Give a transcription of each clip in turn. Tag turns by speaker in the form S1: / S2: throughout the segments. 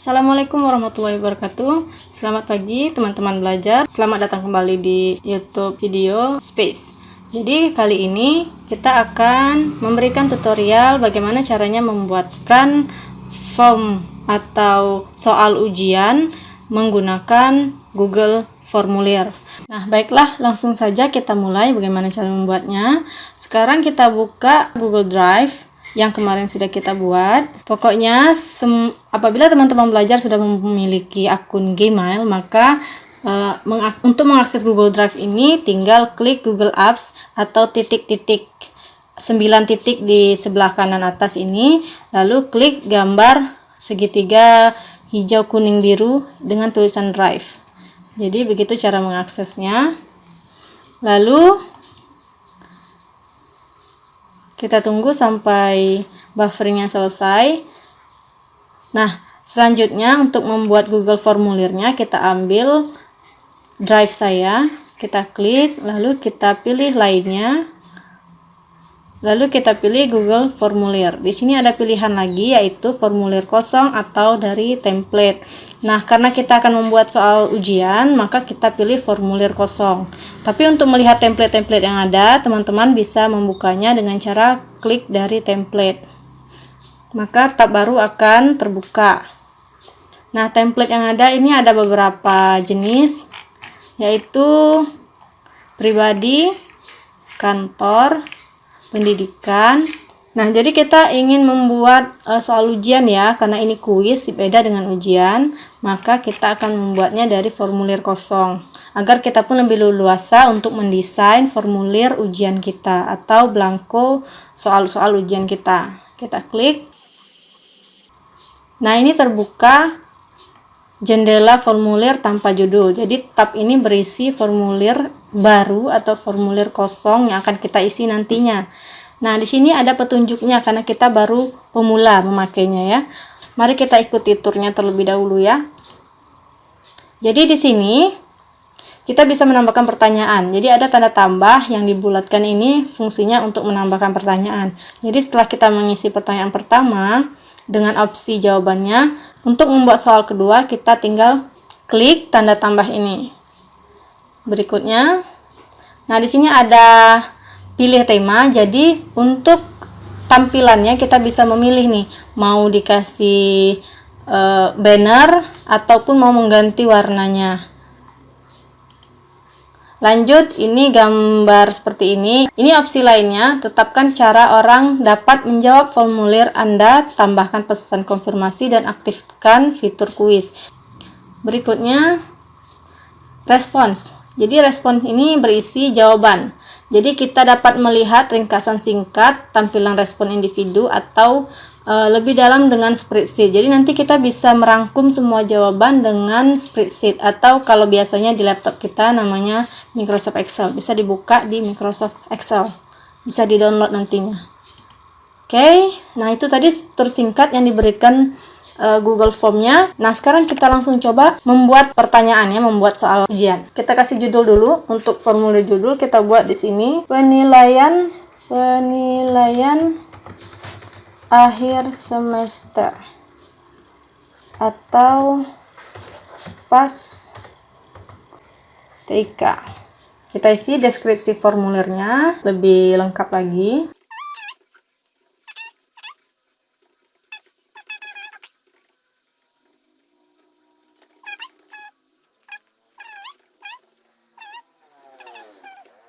S1: Assalamualaikum warahmatullahi wabarakatuh. Selamat pagi teman-teman belajar. Selamat datang kembali di YouTube video Space. Jadi kali ini kita akan memberikan tutorial bagaimana caranya membuatkan form atau soal ujian menggunakan Google Formulir. Nah, baiklah, langsung saja kita mulai bagaimana cara membuatnya. Sekarang kita buka Google Drive yang kemarin sudah kita buat. Pokoknya apabila teman-teman belajar sudah memiliki akun Gmail, maka untuk mengakses Google Drive ini tinggal klik Google Apps atau titik-titik 9 titik di sebelah kanan atas ini, lalu klik gambar segitiga hijau kuning biru dengan tulisan Drive. Jadi begitu cara mengaksesnya. Lalu kita tunggu sampai bufferingnya selesai. Nah, selanjutnya untuk membuat Google Formulirnya, kita ambil drive saya, kita klik, lalu kita pilih lainnya, lalu kita pilih Google Formulir. Di sini ada pilihan lagi, yaitu formulir kosong atau dari template. Nah, karena kita akan membuat soal ujian, maka kita pilih formulir kosong. Tapi untuk melihat template-template yang ada, teman-teman bisa membukanya dengan cara klik dari template. Maka tab baru akan terbuka. Nah, template yang ada ini ada beberapa jenis, yaitu pribadi, kantor, pendidikan. Nah, jadi kita ingin membuat soal ujian ya, karena ini kuis beda dengan ujian, maka kita akan membuatnya dari formulir kosong, agar kita pun lebih leluasa untuk mendesain formulir ujian kita atau blanko soal-soal ujian kita. Kita klik. Nah, ini terbuka jendela formulir tanpa judul. Jadi tab ini berisi formulir baru atau formulir kosong yang akan kita isi nantinya. Nah, di sini ada petunjuknya karena kita baru pemula memakainya ya. Mari kita ikuti turnya terlebih dahulu ya. Jadi di sini kita bisa menambahkan pertanyaan. Jadi ada tanda tambah yang dibulatkan ini fungsinya untuk menambahkan pertanyaan. Jadi setelah kita mengisi pertanyaan pertama dengan opsi jawabannya, untuk membuat soal kedua kita tinggal klik tanda tambah ini. Berikutnya, nah di sini ada pilih tema. Jadi untuk tampilannya kita bisa memilih nih, mau dikasih banner ataupun mau mengganti warnanya. Lanjut, ini gambar seperti ini. Ini opsi lainnya, tetapkan cara orang dapat menjawab formulir Anda, tambahkan pesan konfirmasi dan aktifkan fitur kuis. Berikutnya, respons. Jadi respons ini berisi jawaban. Jadi kita dapat melihat ringkasan singkat, tampilan respon individu atau lebih dalam dengan spreadsheet. Jadi nanti kita bisa merangkum semua jawaban dengan spreadsheet, atau kalau biasanya di laptop kita namanya Microsoft Excel. Bisa dibuka di Microsoft Excel. Bisa di-download nantinya. Oke, nah itu tadi tersingkat yang diberikan Google Formnya. Nah, sekarang kita langsung coba membuat pertanyaannya, membuat soal ujian. Kita kasih judul dulu. Untuk formulir judul kita buat di sini penilaian akhir semester atau pas TIK. Kita isi deskripsi formulirnya lebih lengkap lagi.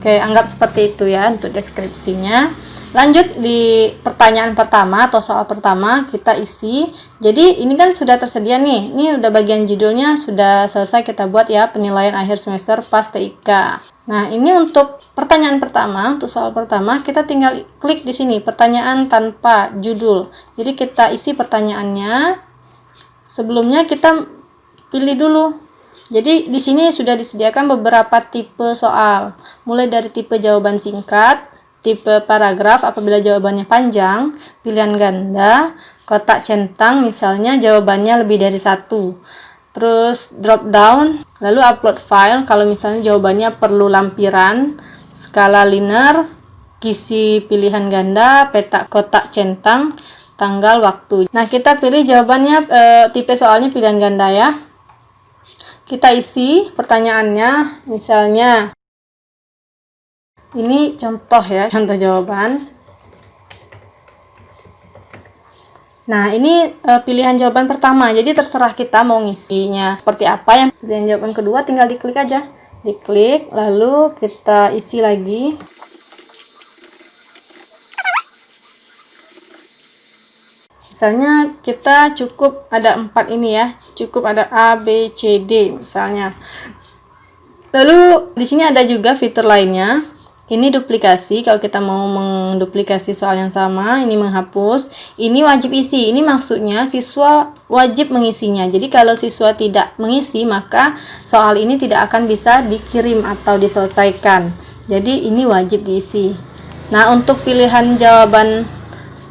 S1: Oke, anggap seperti itu ya untuk deskripsinya. Lanjut di pertanyaan pertama atau soal pertama kita isi. Jadi ini kan sudah tersedia nih. Ini udah bagian judulnya sudah selesai kita buat ya, penilaian akhir semester pas TIK. Nah, ini untuk pertanyaan pertama, untuk soal pertama kita tinggal klik di sini pertanyaan tanpa judul. Jadi kita isi pertanyaannya. Sebelumnya kita pilih dulu. Jadi di sini sudah disediakan beberapa tipe soal, mulai dari tipe jawaban singkat, tipe paragraf apabila jawabannya panjang, pilihan ganda, kotak centang misalnya jawabannya lebih dari satu, terus drop down, lalu upload file kalau misalnya jawabannya perlu lampiran, skala linear, kisi pilihan ganda, peta kotak centang, tanggal, waktu. Nah, kita pilih jawabannya, tipe soalnya pilihan ganda ya. Kita isi pertanyaannya, misalnya ini contoh ya, contoh jawaban. Nah, ini pilihan jawaban pertama, jadi terserah kita mau ngisinya seperti apa. Yang pilihan jawaban kedua tinggal diklik aja, diklik lalu kita isi lagi. Misalnya kita cukup ada 4 ini ya, cukup ada A, B, C, D misalnya. Lalu di sini ada juga fitur lainnya. Ini duplikasi, kalau kita mau menduplikasi soal yang sama, ini menghapus. Ini wajib isi, ini maksudnya siswa wajib mengisinya. Jadi kalau siswa tidak mengisi, maka soal ini tidak akan bisa dikirim atau diselesaikan. Jadi ini wajib diisi. Nah, untuk pilihan jawaban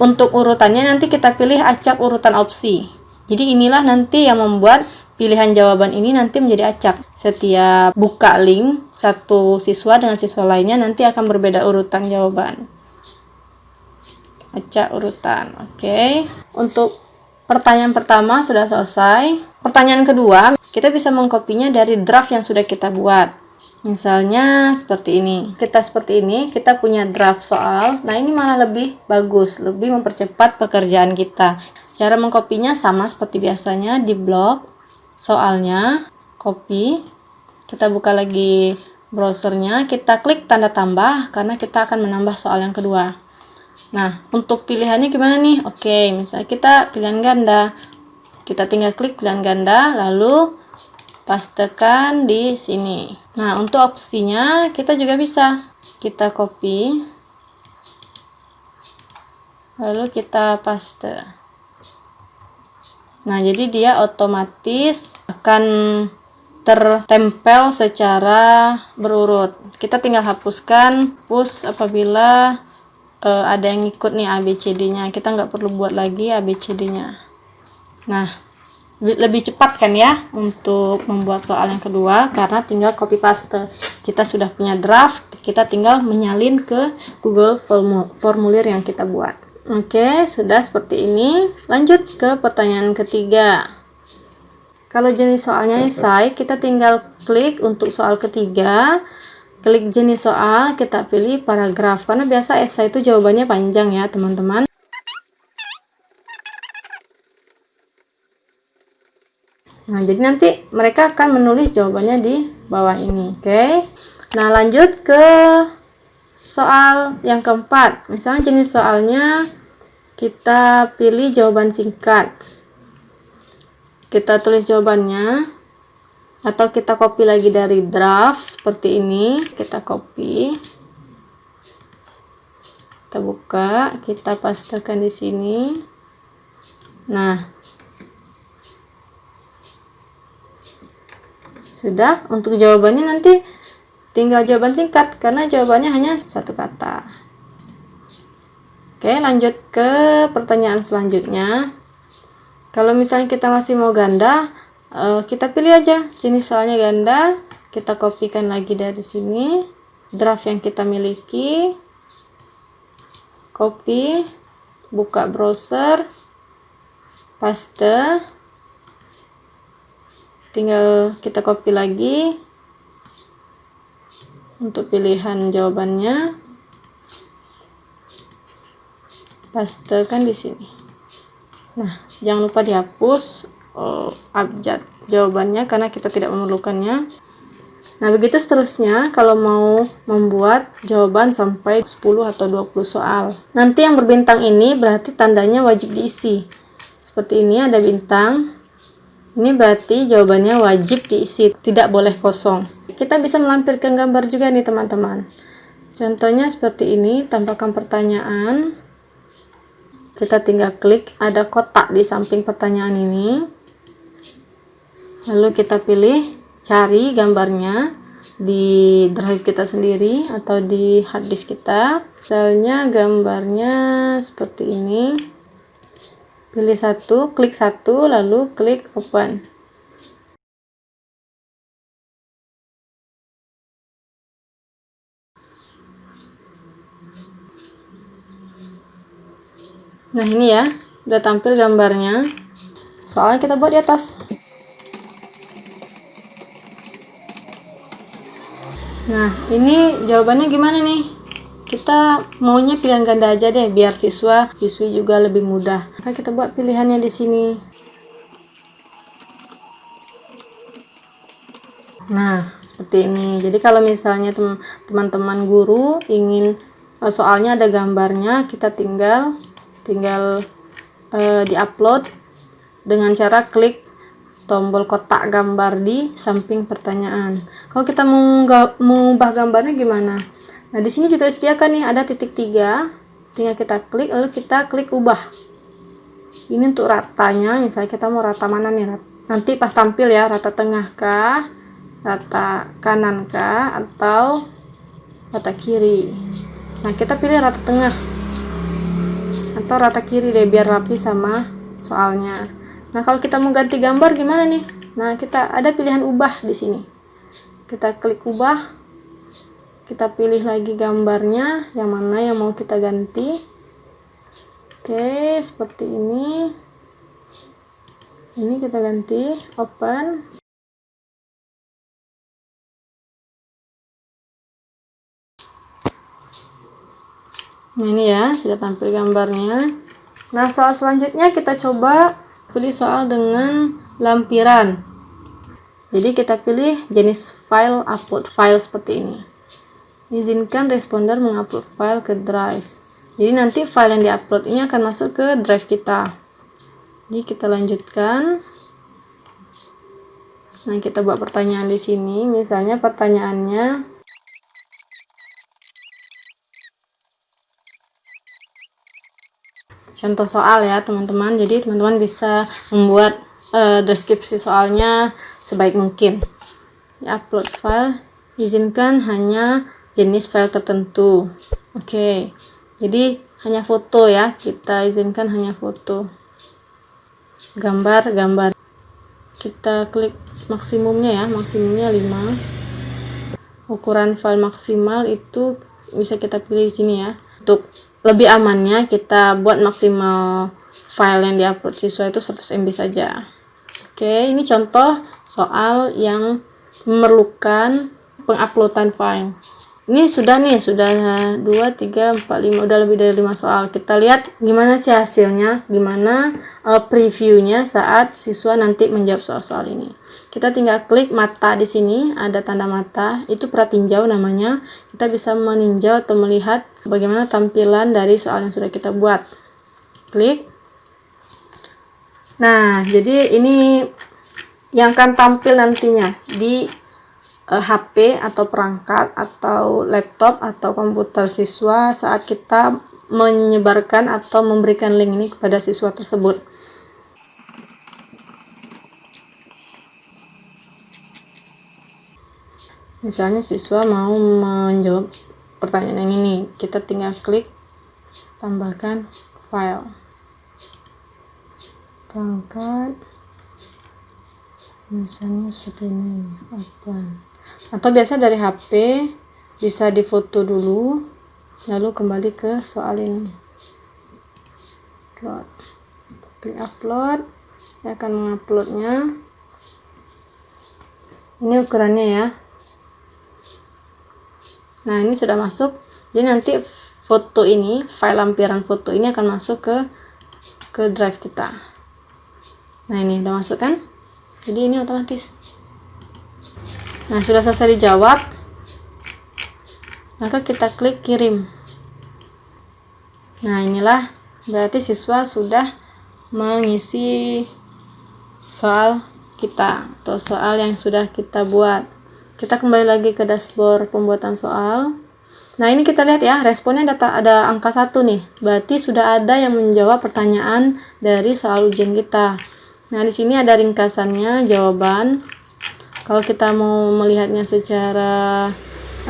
S1: untuk urutannya nanti kita pilih acak urutan opsi. Jadi inilah nanti yang membuat pilihan jawaban ini nanti menjadi acak. Setiap buka link satu siswa dengan siswa lainnya nanti akan berbeda urutan jawaban. Acak urutan. Oke. Untuk pertanyaan pertama sudah selesai. Pertanyaan kedua, kita bisa mengkopinya dari draft yang sudah kita buat. Misalnya seperti ini. Kita punya draft soal. Nah, ini malah lebih bagus, lebih mempercepat pekerjaan kita. Cara mengkopinya sama seperti biasanya, di blok soalnya, copy. Kita buka lagi browsernya, kita klik tanda tambah karena kita akan menambah soal yang kedua. Nah, untuk pilihannya gimana nih? Oke, misalnya kita pilihan ganda. Kita tinggal klik pilihan ganda, lalu pastekan di sini. Nah, untuk opsinya kita juga bisa. Kita copy. Lalu kita paste. Nah, jadi dia otomatis akan tertempel secara berurut. Kita tinggal hapuskan, push apabila ada yang ikut nih ABCD-nya. Kita nggak perlu buat lagi ABCD-nya. Nah, lebih cepat kan ya untuk membuat soal yang kedua karena tinggal copy paste. Kita sudah punya draft, kita tinggal menyalin ke Google formulir yang kita buat. Oke, sudah seperti ini. Lanjut ke pertanyaan ketiga. Kalau jenis soalnya esai, kita tinggal klik untuk soal ketiga. Klik jenis soal, kita pilih paragraf karena biasa esai itu jawabannya panjang ya teman-teman. Nah, jadi nanti mereka akan menulis jawabannya di bawah ini. Oke. Nah, lanjut ke soal yang keempat. Misalnya jenis soalnya kita pilih jawaban singkat. Kita tulis jawabannya atau kita copy lagi dari draft seperti ini. Kita copy. Kita buka, kita pastekan di sini. Nah, sudah, untuk jawabannya nanti tinggal jawaban singkat karena jawabannya hanya satu kata. Oke, lanjut ke pertanyaan selanjutnya. Kalau misalnya kita masih mau ganda, kita pilih aja jenis soalnya ganda. Kita kopikan lagi dari sini draft yang kita miliki. Copy, buka browser, paste. Tinggal kita copy lagi untuk pilihan jawabannya, pastekan di sini. Nah, jangan lupa dihapus abjad jawabannya karena kita tidak memerlukannya. Nah, begitu seterusnya kalau mau membuat jawaban sampai 10 atau 20 soal. Nanti yang berbintang ini berarti tandanya wajib diisi. Seperti ini ada bintang. Ini berarti jawabannya wajib diisi, tidak boleh kosong. Kita bisa melampirkan gambar juga nih teman-teman. Contohnya seperti ini, tampilkan pertanyaan. Kita tinggal klik, ada kotak di samping pertanyaan ini. Lalu kita pilih, cari gambarnya di drive kita sendiri atau di hard disk kita. Misalnya gambarnya seperti ini. Pilih satu, klik satu, lalu klik open. Nah, ini ya. Udah tampil gambarnya. Soalnya kita buat di atas. Nah, ini jawabannya gimana nih? Kita maunya pilihan ganda aja deh, biar siswi juga lebih mudah. Maka kita buat pilihannya di sini. Nah, seperti ini. Jadi kalau misalnya teman-teman guru ingin soalnya ada gambarnya, kita tinggal diupload dengan cara klik tombol kotak gambar di samping pertanyaan. Kalau kita mau mengubah gambarnya gimana? Nah, di sini juga disediakan nih ada titik 3. Tinggal kita klik, lalu kita klik ubah. Ini untuk ratanya, misalnya kita mau rata mana nih? Nanti pas tampil ya, rata tengah kah, rata kanan kah, atau rata kiri. Nah, kita pilih rata tengah atau rata kiri deh, biar rapi sama soalnya. Nah, kalau kita mau ganti gambar gimana nih? Nah, kita ada pilihan ubah di sini. Kita klik ubah. Kita pilih lagi gambarnya, yang mana yang mau kita ganti. Oke, seperti ini. Ini kita ganti, open. Nah, ini ya, sudah tampil gambarnya. Nah, soal selanjutnya kita coba pilih soal dengan lampiran. Jadi kita pilih jenis file, upload file seperti ini. Izinkan responder mengupload file ke drive. Jadi nanti file yang diupload ini akan masuk ke drive kita. Jadi kita lanjutkan. Nah, kita buat pertanyaan di sini. Misalnya pertanyaannya, contoh soal ya teman-teman. Jadi teman-teman bisa membuat deskripsi soalnya sebaik mungkin. Upload file, izinkan hanya jenis file tertentu. Oke, jadi hanya foto ya, kita izinkan hanya foto. Gambar. Kita klik maksimumnya ya, maksimumnya 5. Ukuran file maksimal itu bisa kita pilih di sini ya. Untuk lebih amannya kita buat maksimal file yang diupload siswa itu 100 MB saja. Oke, ini contoh soal yang memerlukan penguploadan file. Ini sudah 2, 3, 4, 5, udah lebih dari 5 soal. Kita lihat gimana sih hasilnya, gimana previewnya saat siswa nanti menjawab soal-soal ini. Kita tinggal klik mata di sini, ada tanda mata, itu pratinjau namanya. Kita bisa meninjau atau melihat bagaimana tampilan dari soal yang sudah kita buat. Klik. Nah, jadi ini yang akan tampil nantinya di HP atau perangkat atau laptop atau komputer siswa saat kita menyebarkan atau memberikan link ini kepada siswa tersebut. Misalnya siswa mau menjawab pertanyaan yang ini, kita tinggal klik tambahkan file, perangkat, misalnya seperti ini, open. Atau biasa dari HP bisa difoto dulu lalu kembali ke soal ini. Upload. Klik upload, dia akan menguploadnya. Ini ukurannya ya. Nah, ini sudah masuk. Jadi nanti foto ini, file lampiran foto ini akan masuk ke drive kita. Nah, ini udah masuk kan? Jadi ini otomatis. Nah, sudah selesai dijawab, maka kita klik kirim. Nah, inilah berarti siswa sudah mengisi soal kita atau soal yang sudah kita buat. Kita kembali lagi ke dashboard pembuatan soal. Nah, ini kita lihat ya, responnya ada angka 1 nih. Berarti sudah ada yang menjawab pertanyaan dari soal ujian kita. Nah, di sini ada ringkasannya, jawaban. Kalau kita mau melihatnya secara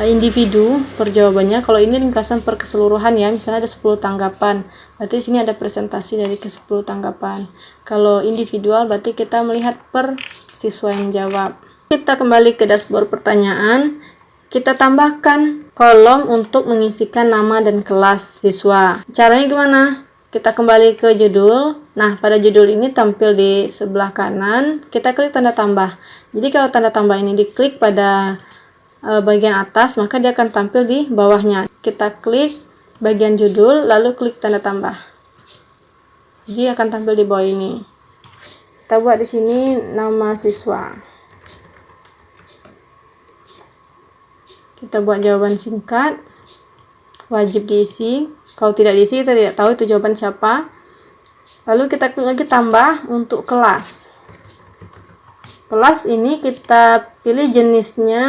S1: individu perjawabannya, kalau ini ringkasan per keseluruhan ya, misalnya ada 10 tanggapan, berarti di sini ada presentasi dari ke 10 tanggapan. Kalau individual berarti kita melihat per siswa yang jawab. Kita kembali ke dashboard pertanyaan, kita tambahkan kolom untuk mengisikan nama dan kelas siswa. Caranya gimana? Kita kembali ke judul, Nah, pada judul ini tampil di sebelah kanan, kita klik tanda tambah. Jadi kalau tanda tambah ini diklik pada bagian atas, maka dia akan tampil di bawahnya. Kita klik bagian judul, lalu klik tanda tambah. Jadi akan tampil di bawah ini. Kita buat di sini nama siswa. Kita buat jawaban singkat, wajib diisi. Kalau tidak diisi, kita tidak tahu itu jawaban siapa. Lalu kita klik lagi tambah untuk kelas. Kelas ini kita pilih jenisnya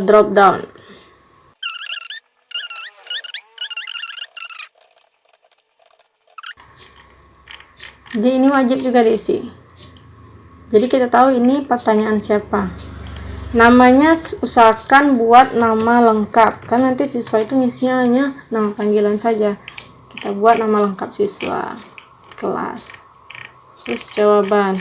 S1: drop down. Jadi ini wajib juga diisi. Jadi kita tahu ini pertanyaan siapa. Namanya usahakan buat nama lengkap, kan nanti siswa itu ngisinya hanya nama panggilan saja. Kita buat nama lengkap siswa, kelas, terus jawaban.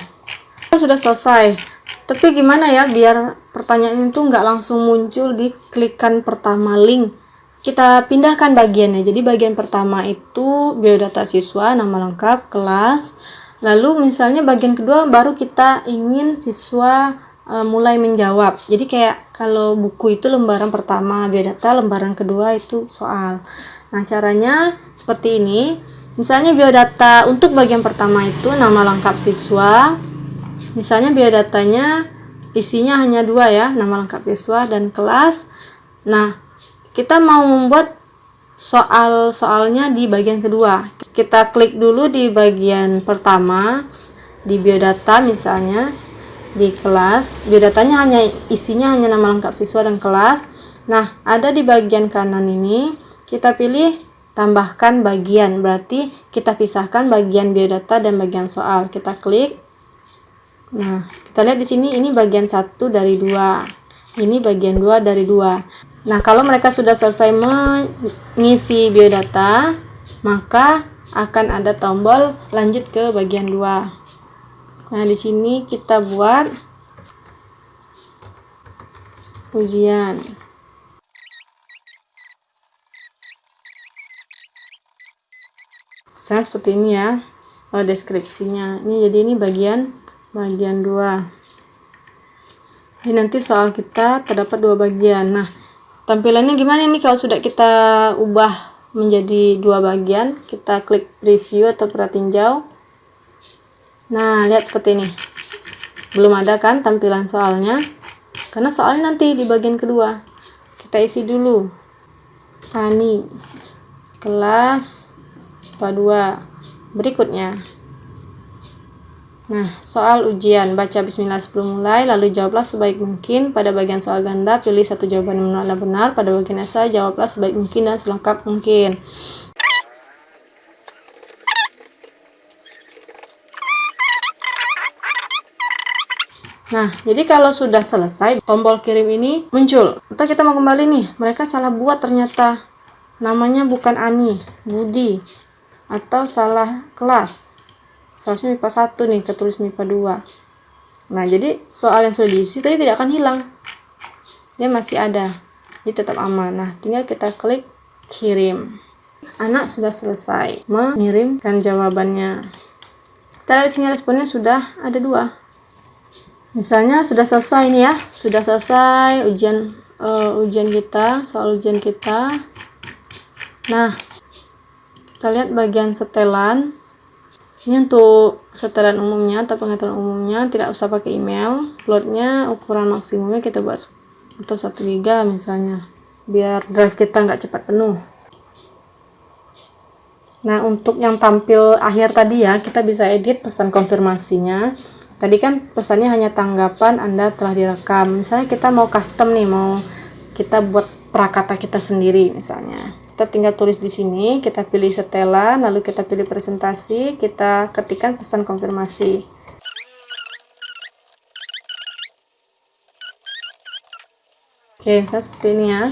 S1: Sudah selesai. Tapi gimana ya biar pertanyaan itu nggak langsung muncul di klikan pertama link. Kita pindahkan bagiannya. Jadi bagian pertama itu biodata siswa, nama lengkap, kelas. Lalu misalnya bagian kedua baru kita ingin siswa mulai menjawab. Jadi kayak kalau buku itu lembaran pertama biodata, lembaran kedua itu soal. Nah, caranya seperti ini. Misalnya biodata untuk bagian pertama itu nama lengkap siswa. Misalnya biodatanya isinya hanya 2 ya, nama lengkap siswa dan kelas. Nah, kita mau membuat soal-soalnya di bagian kedua. Kita klik dulu di bagian pertama di biodata, misalnya di kelas. Biodatanya isinya hanya nama lengkap siswa dan kelas. Nah, ada di bagian kanan ini kita pilih tambahkan bagian, berarti kita pisahkan bagian biodata dan bagian soal. Kita klik. Nah, kita lihat di sini ini bagian 1 dari 2. Ini bagian 2 dari 2. Nah, kalau mereka sudah selesai mengisi biodata, maka akan ada tombol lanjut ke bagian 2. Nah, di sini kita buat ujian. Misalnya seperti ini ya, deskripsinya. Jadi ini bagian 2. Jadi nanti soal kita terdapat 2 bagian. Nah, tampilannya gimana nih kalau sudah kita ubah menjadi 2 bagian? Kita klik review atau pratinjau. Nah, lihat seperti ini. Belum ada kan tampilan soalnya? Karena soalnya nanti di bagian kedua. Kita isi dulu. Tani, kelas IPA 2. Berikutnya. Nah, soal ujian, baca bismillah sebelum mulai, lalu jawablah sebaik mungkin. Pada bagian soal ganda, pilih satu jawaban yang benar. Pada bagian esai, jawablah sebaik mungkin dan selengkap mungkin. Nah, jadi kalau sudah selesai, tombol kirim ini muncul. Atau kita mau kembali nih, mereka salah buat ternyata. Namanya bukan Ani, Budi. Atau salah kelas. Seharusnya MIPA 1 nih, ketulis MIPA 2. Nah, jadi soal yang sudah diisi tadi tidak akan hilang. Dia masih ada. Jadi tetap aman. Nah, tinggal kita klik kirim. Anak sudah selesai mengirimkan jawabannya. Kita lihat di sini responnya sudah ada 2. Misalnya sudah selesai nih ya. Sudah selesai ujian kita, soal ujian kita. Nah, kita lihat bagian setelan. Ini untuk setelan umumnya atau pengaturan umumnya, tidak usah pakai email. Uploadnya ukuran maksimumnya kita buat atau 1 GB misalnya, biar drive kita nggak cepat penuh. Nah, untuk yang tampil akhir tadi ya, kita bisa edit pesan konfirmasinya. Tadi kan pesannya hanya tanggapan Anda telah direkam. Misalnya kita mau custom nih, mau kita buat prakata kita sendiri misalnya. Kita tinggal tulis di sini, kita pilih setelan, lalu kita pilih presentasi, kita ketikkan pesan konfirmasi. Oke, misalnya seperti ini ya.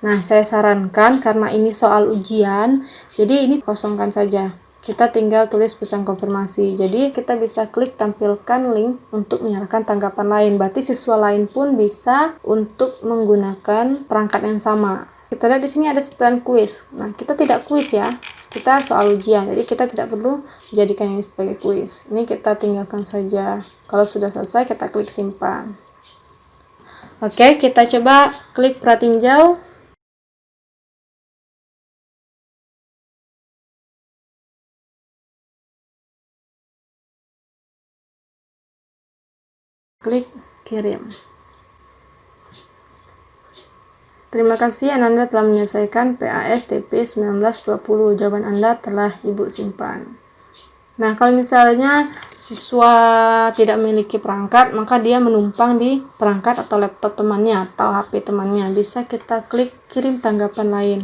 S1: Nah, saya sarankan karena ini soal ujian, jadi ini kosongkan saja. Kita tinggal tulis pesan konfirmasi. Jadi kita bisa klik tampilkan link untuk menyerahkan tanggapan lain. Berarti siswa lain pun bisa untuk menggunakan perangkat yang sama. Kita lihat di sini ada setelan kuis. Nah, kita tidak kuis ya. kita soal ujian, jadi kita tidak perlu jadikan ini sebagai kuis. Ini kita tinggalkan saja. Kalau sudah selesai, kita klik simpan. Oke, kita coba klik pratinjau. Klik kirim. Terima kasih Ananda telah menyelesaikan PAS-TP 1920. Jawaban Anda telah Ibu simpan. Nah, kalau misalnya siswa tidak memiliki perangkat, maka dia menumpang di perangkat atau laptop temannya atau HP temannya. Bisa kita klik kirim tanggapan lain.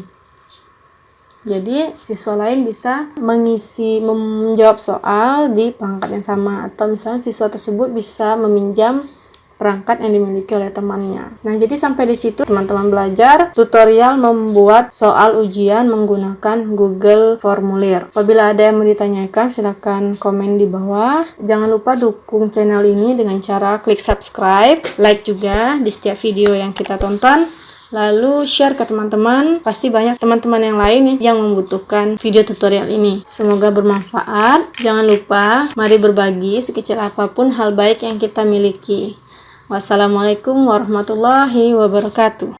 S1: Jadi, siswa lain bisa menjawab soal di perangkat yang sama, atau misalnya siswa tersebut bisa meminjam perangkat yang dimiliki oleh temannya. Nah, jadi sampai di situ teman-teman belajar tutorial membuat soal ujian menggunakan Google Formulir. Apabila ada yang mau ditanyakan, silakan komen di bawah. Jangan lupa dukung channel ini dengan cara klik subscribe, like juga di setiap video yang kita tonton. Lalu share ke teman-teman, pasti banyak teman-teman yang lain yang membutuhkan video tutorial ini. Semoga bermanfaat. Jangan lupa, mari berbagi sekecil apapun hal baik yang kita miliki. Wassalamualaikum warahmatullahi wabarakatuh.